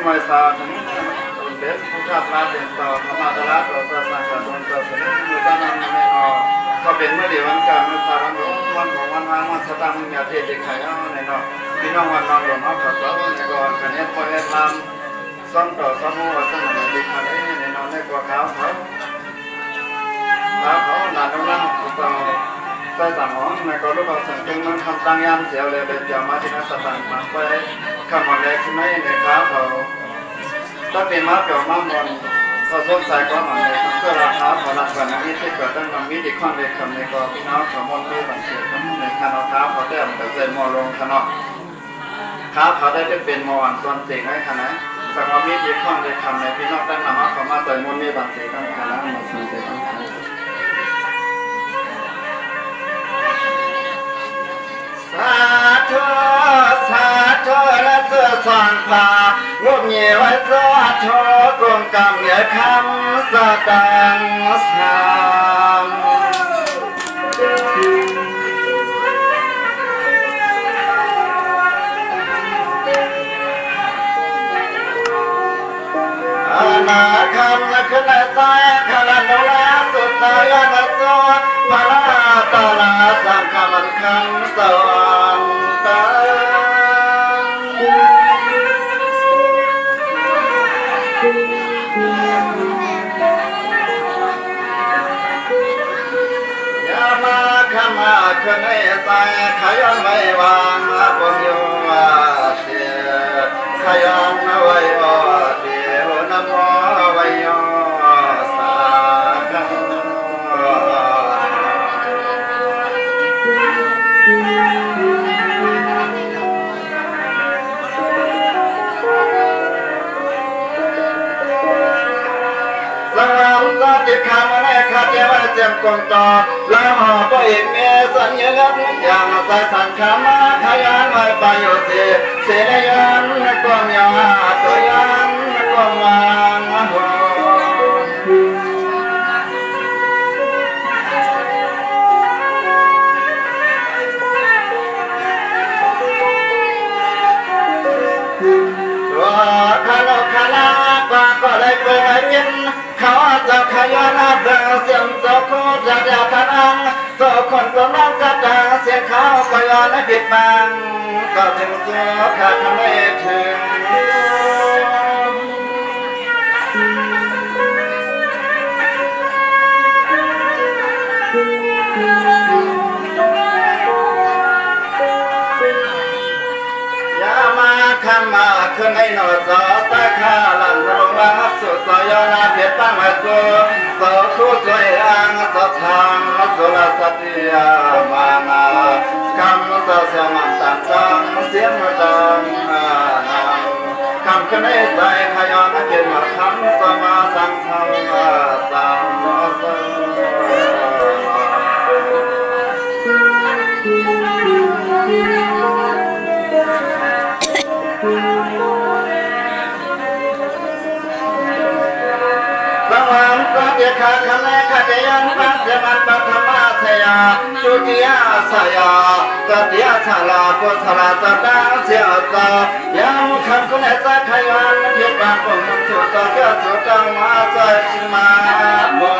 มวยสาถึงเด็กผู้ขับมาเป็นต่อธรรมะตระต่อประสานกับตนต่อสนิทมือด้านนั้นไม่ออกเขาเป็นเมื่อเดียววันการวันสาวันหลวงวันของวันวางวันสตางค์มีอาเทศเด็กขายเอาในนอกพี่น้องวันนอนหลวงเอาขับรถในก่อนกันเนี้ยพอเอ็ดลำซ้อมต่อซ้อมหัวซ้อมอะไรดีขนาดนี้ในนอนในกว่าเขาหนาตรงนั้นสุดต่อใส่สามห้องในก็รู้ว่าสังเกตมันทำตั้งยามเสียวเลยเป็นยามาที่นักสตางค์มาไปคำวันแรกที่ไม่ในขาเขาถ้าเป็นมาเปล่ามามอนเขาสงสัยก็หน่อยในเพื่อราคาพอรักกันนี้ที่เกิดตั้งแต่มีที่ข้างในคำในก็พี่น้องสมมติมีบางเสียงในคณะค้าเขาได้แต่เจอมอลงคณะค้าเขาได้เป็นมอนส่วนเสียงให้คณะสังว่ามีที่ข้างในคำในพี่น้องได้นำมาเขามาเจอมนมีบางเสียงกันคณะมาสื่อเสียงสาธุสาธุและเสือสางปากงบเงียวสาธุกลมกำเหนือคำสตังสามอาณาคำและขึ้นและใต้ขลันโนลาสุดตายานัสวะพระตาลาสังฆมันคำสวรรค์ตายามาขมาขึ้นให้ใส่ขยันไว้วางบุญโยเสียขยันไว้วาเดียวนโมไว้โยสาธุสวรรค์สัจจิคำในขัดเจวะเจียมกงต่อละหอก็เอกเมสัญญาณอย่างใส่สังขามาขยันไว้ไปโยเสเสนยันกวมยาตัวยันกวมวางหัวคาโลคาลากว่าก็เลยเปิดยินเขาจะขยันเบื่อเสียงโจโคจะเดียวกันอังโจคนก็นั่งกระดาเสียงเขาก็ย้อนปิดบังก็ถึงตัวขาดไม่ถึงยามาขมาขึ้นในหนอสอสาขาลันรงมาสุดสยานาเพียตั้งไว้ตัวสอคู่สวยอังสอทางสุรสัตยามานาคำสอเสียมันตันจังเสียงดังคำขึ้นในใจขยอนเพียงมาคำสมาสังสารสังสสวรรค์สัจจคาคำแม่ขัดยันปัจจมันปัทมาสยาจุติยาสยาตติยาชาลากุศลสัตตาเสียจายามคำคุณใจขยันเพียงบางคนสุดตะเกียสุดจังมาใจมาบ่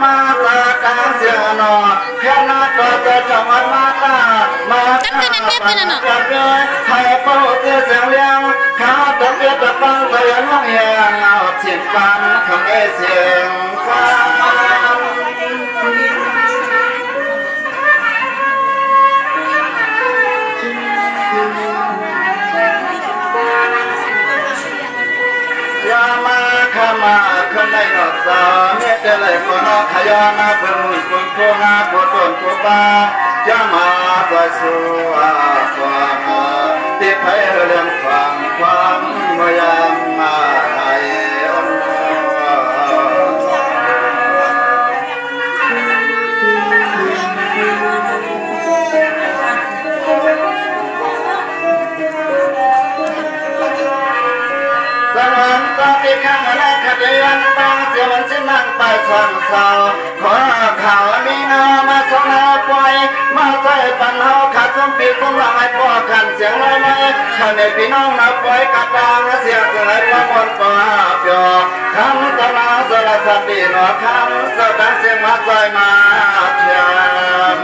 มาตาตาเสียนอแค่นาก็จะจังวันมาตามาตาปัญญาเกิดให้เป้าเสียเสียงเลี้ยงข้าตะเกียบตะปังเสียงห้องเฮียงเอาเสียงฟังคำเสียงฟังยามาขมาคนในนอสาเมตเลยคนขยานาเพื่อมุ่ง ผู้งาผู้ต้นผู้ปาจะมาต่อสู้ความที่ไพ่เรื่องความเมื่อยามมาให้อ่อนสวรรค์ตาที่ข้างในขัดยันตาเสียมันสิ้นนั่งไปสั่งเศร้าขอข่าวมีนามาสนาปล่อยมาใส่ปัญหาขาดสมปีสมหลังให้พ่อขันเสียงลอยไหมข้าในพี่น้องนับปล่อยกระตางเสียงสลายความอ่อนปลาเปียวคำตะนาสละสัตย์ดีหนอคำสะดังเสียงมาใส่มาเทียม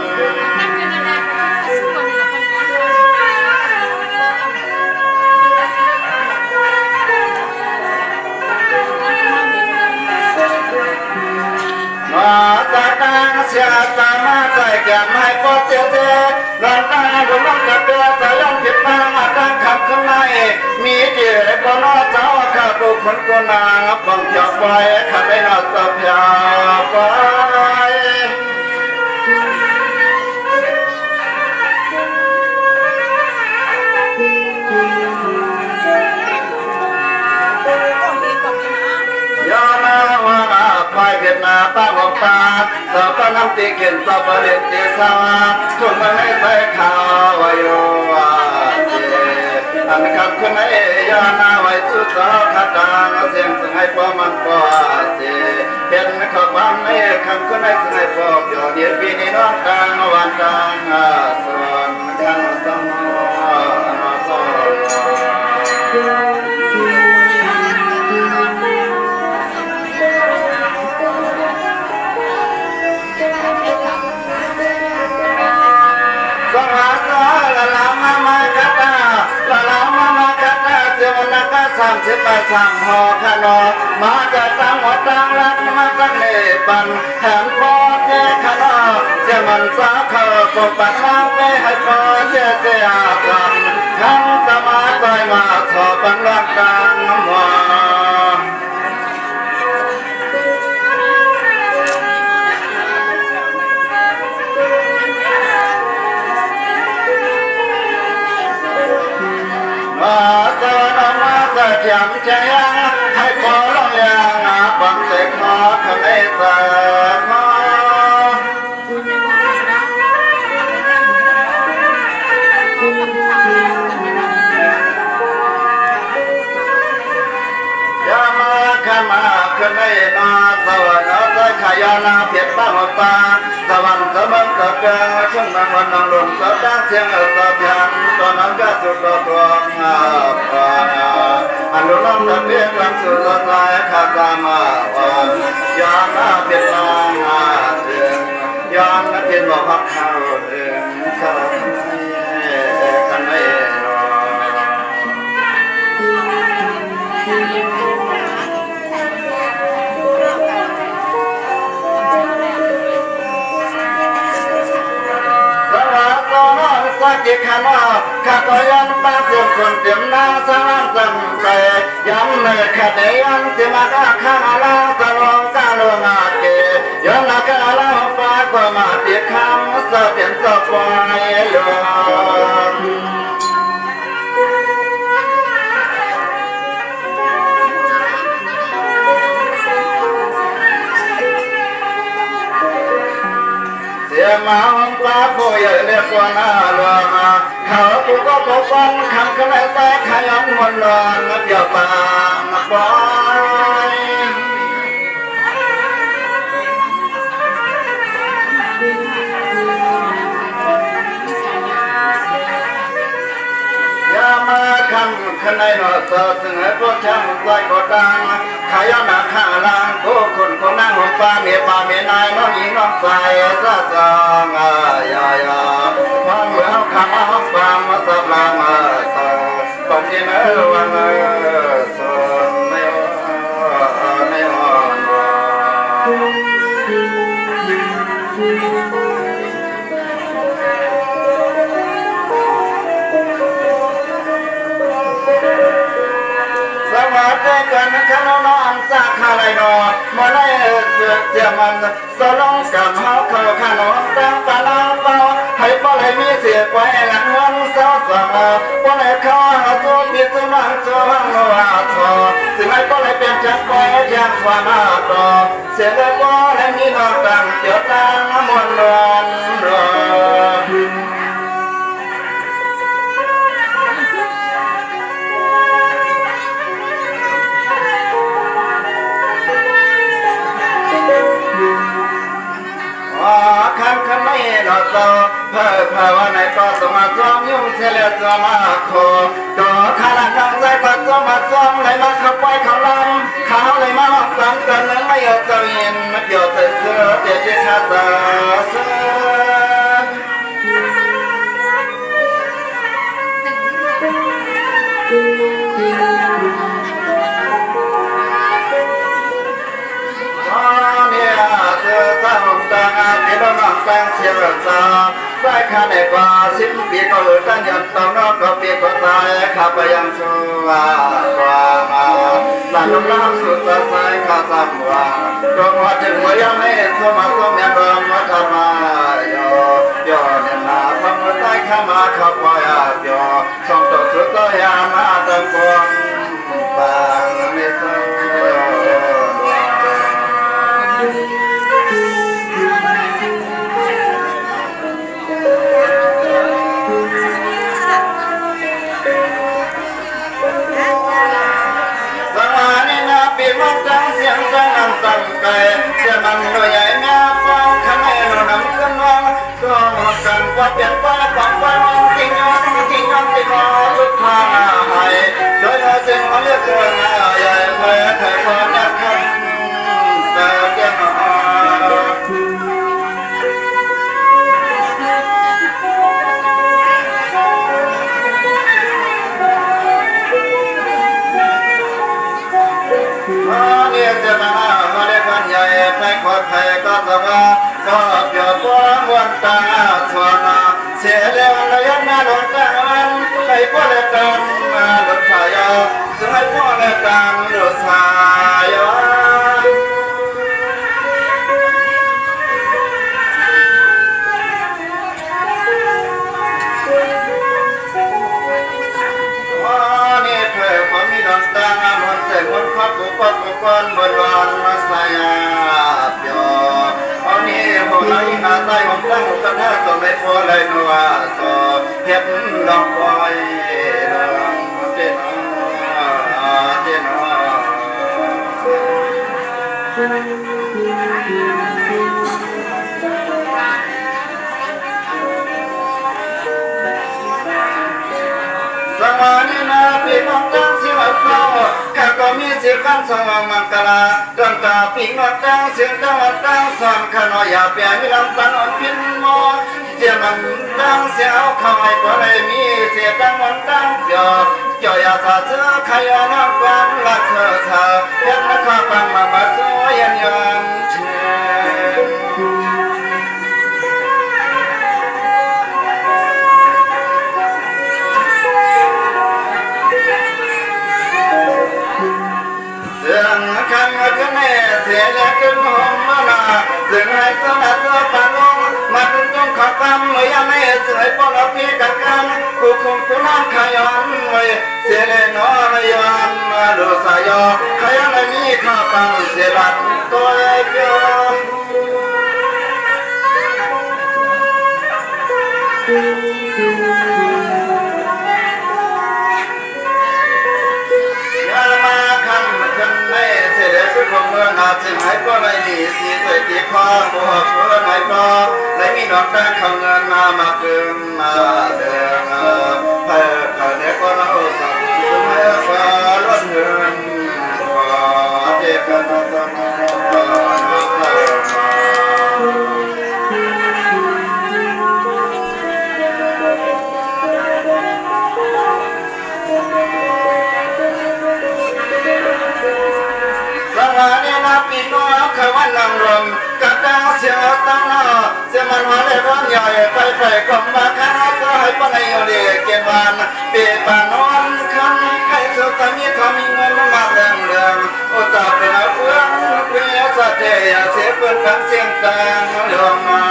มาตาตาเสียตามาใจแก่ไม่ปอดเจ็บเจ็บหลังตาดูน้องกระเตือแต่ยังผิดมามาตั้งคำข้างในมีเกี่ยวกับน้อเจ้าข้าบุคคลกูนางบังจับไว้ข้าไม่น่าสับยาไปเวียดนามป้าหงปาสาวป้าน้ำตีเข็นสาวประเด็นตีสาวทุ่งมันให้ใส่ขาววายโอันคำคนไหนยานาไว้สู้สาวขัดดังเสียงสึงให้พ่อมันพ่อเสียเห็นขอบความไม่คำคนไหนสึงให้พ่อเกี่ยวเดียดปีนี้น้องกลางวันกลางส่วนข้างสมมาสสวาสละลามาคัตตาละลามาคัตตาเจ้านักสามสิบแปดสามหอขนอมาจากตั้งหัวตั้งรักมาตั้งเนปันแถมปอเจ้ขนอเจ้ามันสาเขาสมบัติมาไปให้ปอเจ้เจ้ากันทั้งสมาใจมาสอบันรักกันหัวมาเจอมาเจอเขียมใจให้พอลองยังบังเสกขอขมิ้นเสกขอยามาขมาขมิ้นนาสวรรค์ใจขยานาเพียรบ้าหัวตาสวรรค์สมบัติกับเจ้าช่างนางวันนางลมสาวดังเสียงเออสาวเพียงตอนนั้นก็สุดตัวงาปาอันลุ้นตะเพียงลำสุดสดใสขาดมาวันยามนาเพียรลางาเสียงยามนาเพียรบอกพักข้าวเองข้าวกันไม่รอสักกี่ขณะข้าก็ยันตาเสียงคนเต็มหน้าสามจำใจย้ำในขัดยันที่มาข้างลาสลองกาลงอาเกย้อนละกาลาปากว่ามาตีคำสะเปลี่ยนสะปล่อยยอมเสียมาห้องปลาผู้ใหญ่เรียกว่าหน้าหลวงเขาผู้ก็ปกป้องคำคะแนนแต่ขยันวันนอนนับอย่าปางปล่อยอย่ามาคำคะแนนเสอเสนอพวกช่างใจก็ดังขยันหนักข้าล่างผู้คนคนนั่งห้องปลาเมียปลาเมียนายน้องหญิงน้องใสซาจางยายาฟังเมื่อคำห้องปลามาสับลามาสาปัจจิเนวันสนไม่อ่อนสวัสดีกันข้างนอกสักข้าไรนอมาไล่เสือเจียมันสลองกับเขาเข้าข้า ไว้หลังวันเสาร์สองวันไหนเขาหาตัวมีตัวนั่งตัวห้องนัวทอสิ่งไหนก็เลยเป็นจักรไปยังสวานาต่อเสียแล้วก็เลยมีนอกต่างเดี๋ยวตามมวลรอนรอขันขันไม่หนอต่อเพื่อภาวนาก็สมาจอมยุ่งเฉลี่ยจะมาโคต่อขาลังกางใจปัดจอมาจอมเลยมาขับไปเขาลำเขาเลยมาหลังกันนั้นไม่เอาจะเย็นมันเกี่ยวเสือเด็ดเด็ดขาดเสืตั้งเสียงจ้าสายขาในป่าสิบปีก็เออตั้งยันต้องนอกก็ปีก็ตายข้าไปยังสัวกว่ามาหลังน้ำสุดสายข้าจำว่าตรงว่าถึงเมื่อยังไม่สมัครสมัครรำวัฒนายย่อเนินนาทำเมื่อใต้ข้ามาขับว่าย่อส่งตัวสุดตัวยามาตั้งกวงบางไม่ต้องตั้งใจเสียมันโดยใหญ่แม่ฟังข้างในเรานำขึ้นวางก็หมดกันว่าเปลี่ยนไปปักวันจริงจริงที่ขอทุกทางให้โดยเราจึงมาเลือกตัวใหญ่เพื่อไขความยากขันแต่เจ้าเนี่ยจะมาใหญ่ไปขอไทยก็สบายก็เกี่ยวกับวันตาสวนาเสียแล้วระยะหน้าโดนตามันให้พ่อและกันมาหลุดสายจะให้พ่อและกันหลุดสายนี่เพื่อความมีน้ำตาหมดใจหมดความกุปกุปนบนวันมาสายเปียวเอานี่หัวไหลหาใจของตั้งกันแท้ต้องได้พอเลยนัวสอเห็นดอกไม้ดอกเจนเจนสมานีนาปีมองตั้งสิมาเข้าข้าก็มีเสียงกันสว่างมังกรดวงตาปีมองตั้งเสียงตั้งตั้งสอนข้าน้อยอย่าเปลี่ยนมีลำตันอ่อนพินมอเสียมันตั้งเสียเอาเข้าให้บ่ได้มีเสียตั้งมันตั้งจ่อยาสาเสือขยาน้ำกันละเธอเธอเห็นมาข้าปังมาสวยยันเชื่เสียงขันขึ้นแน่เสียแล้วขึ้นห้องมานาเสียงให้สนัดตัวปานลงมาถึงตรงขับกำเมื่อยังไม่เสียปลอบพี่กันกันคู่คงคู่น้ำขย้อนเสียเลยน้อยย้อนมาดูสายขยันไม่มีข้าปังเสียบัดตัวเดียวยามาขันขึ้นแน่เสียเลยขึ้นเมื่อนาจึงให้ก็ไม่ดีสีใส่ตีข้อบัวบัวไหนก็ไม่มีดอกแดงเขาเงินมาเกินมาเดินเพื่อเด็กก็เราสั่งซื้อให้ฟ้าล้นเงินขอเจ็บกันสักหน่ปีน้องขวันลังรมกับดาวเสียตั้งหน้าเสียมันวันเลยร้อนใหญ่ไปก็มาข้าจะให้ปนายเดียเกี่ยวันเปียปานอนคันให้สุดมีทำมีเงินมาเรื่องโอตาเป็นเพื่อนเพื่อสะเทียเสียเปิดฟังเสียงต่างเรื่องมา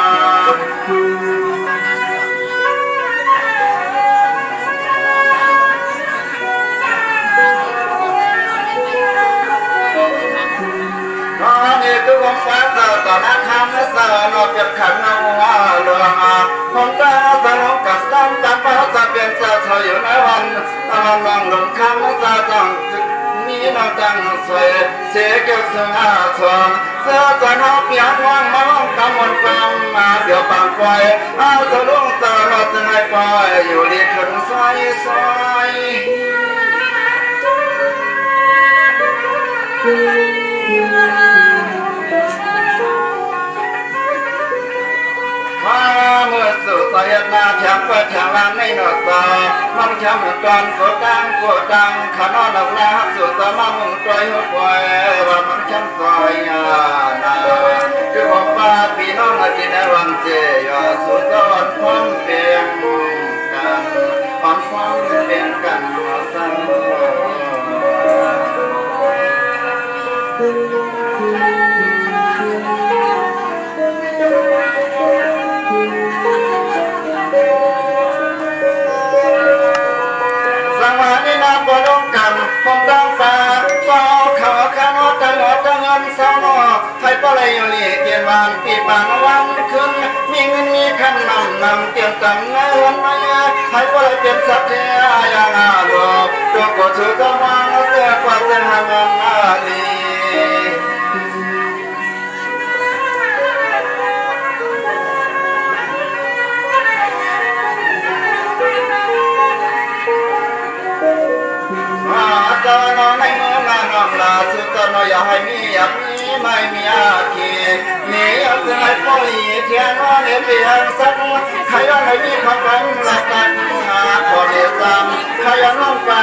ตามลองหลงคำซาจังมีน้ำจังสวยเสียเกี่ยวซึ่งอาชวนเสื้อจะนอกยังว่างมาลองกำมันความมาเดี๋ยวปังปล่อยอาจะลุงจะรอจะให้ปล่อยอยู่ดีขึ้นซอยมาเมื่อสุดใจนาแถมไปแถมลานในหนอตามันแถมเหมือนกันกดดังขนอนหลับแล้วสุดจะมามุ่งตัวหัวปล่อยว่ามันแถมซอยนาคือของป้าพี่น้องกินในวันเจียสุดจะอ่อนพร้อมเพียงกันอ่อนพร้อมเพียงกันมาสั่งบ่ลงกันคงดังฟ้าก็เขาข้างตั้งเงินสาวน้อไทยปลายอยู่ลีเกียนวันปีปานวันขึ้นมีเงินมีขันนำเตรียมตังเงินมาไทยปลายเป็นสัตย์เทียอย่างอาโลตัวก็ชื่อจะมาเสียกว่าจะหางานอาลีตอนนอนในมือนางน้ำลาสุดตอนนอนอย่าให้มีอยากมีไม่มีอาคีมีอยากจะให้ปล่อยเทียนว่าเนี่ยเพียงสักใครอยากให้มีความฝันหลักกันหาขอเรียกจำใครอยากน้องฟ้า